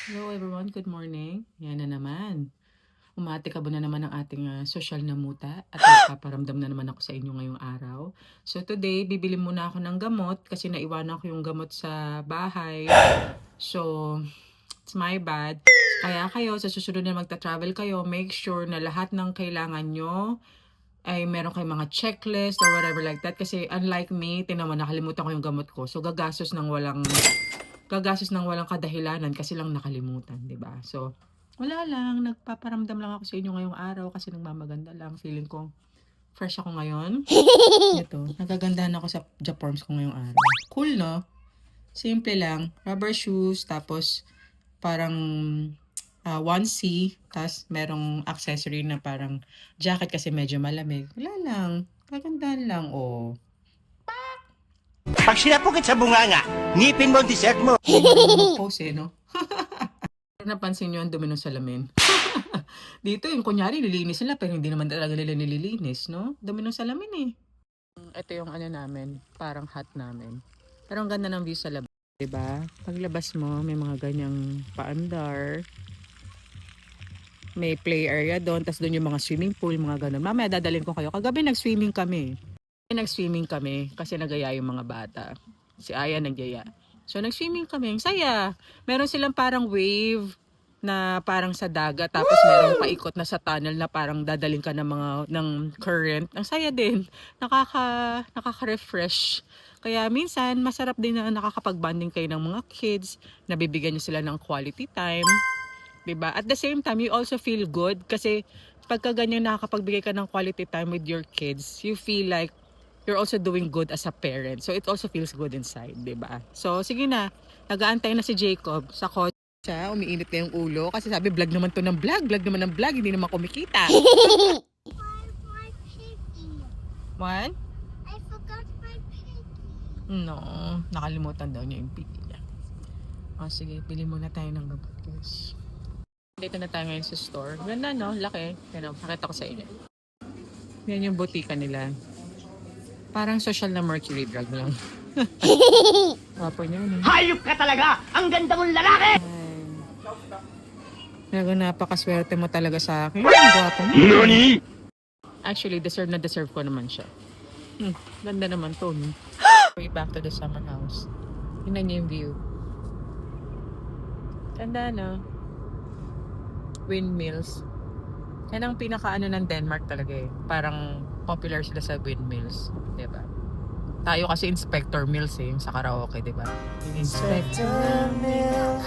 Hello everyone, good morning. Yan na naman. Umatikabo na naman ang ating sosyal na muta at nagpaparamdam na naman ako sa inyo ngayong araw. So today, bibili muna ako ng gamot kasi naiwanan ko yung gamot sa bahay. So, it's my bad. Kaya kayo, sa susunod na magta-travel kayo, make sure na lahat ng kailangan nyo ay meron kayong mga checklist or whatever like that. Kasi unlike me, tinaman nakalimutan ko yung gamot ko. So, gagastos ng walang kadahilanan kasi lang nakalimutan, 'di ba? So, wala lang, nagpaparamdam lang ako sa inyo ngayong araw kasi nagmamaganda lang. Feeling ko fresh ako ngayon. Ito, nagagandahan ako sa Japorms ko ngayong araw. Cool, no? Simple lang. Rubber shoes, tapos parang 1C, tapos merong accessory na parang jacket kasi medyo malamig. Wala lang. Kagandahan lang, oh. Pag sinapukit sa bunganga, ngipin mo ang dessert mo. Pose, no? Napansin nyo ang dumi ng salamin. Dito yung kunyari nilinis nila pero hindi naman talaga nila nililinis, no? Dumi ng salamin eh. Ito yung ano namin, parang hut namin. Pero ang ganda ng view sa labas, 'di ba? Paglabas mo, may mga ganyang paandar. May play area doon, tas doon yung mga swimming pool, mga ganun. Mamaya dadalhin ko kayo. Kagabi nag-swimming kami. Nag-swimming kami kasi nagaya yung mga bata. Si Aya nagyaya. So nag-swimming kami. Ang saya. Meron silang parang wave na parang sa dagat, tapos merong paikot na sa tunnel na parang dadaling ka ng current. Ang saya din. Nakaka-refresh. Kaya minsan masarap din na nakakapag-bonding kayo ng mga kids, nabibigyan niyo sila ng quality time. 'Di ba? At the same time, you also feel good kasi pagka ganyan nakakapagbigay ka ng quality time with your kids, you feel like you're also doing good as a parent. So it also feels good inside, 'di ba? So sige na, nag-aantay na si Jacob sa kotse. Siya, umiinit na yung ulo kasi sabi vlog naman to ng vlog, hindi naman kumikita. What? I forgot my piggy. No, nakalimutan daw niya yung pili niya. O sige, bili muna tayo ng gamot, guys. Dito na tayo ngayon sa store. Ganda, no? Laki. Yan, pakita ko sa inyo. Yan yung butika nila. Parang social na mercury drug lang. Wapo niya, no? Hayop ka talaga! Ang ganda mong lalaki! Napakaswerte mo talaga sa akin. Ang gwapo mo. Nani? Actually, deserve ko naman siya. Ganda naman to, no? Way back to the summer house. Tingnan niyo yung view. Ganda, no? Windmills. Yan ang pinaka-ano ng Denmark talaga eh. Parang popular sila sa windmills. Diba? Tayo kasi Inspector Mills eh, sa karaoke, diba? Inspector Mills.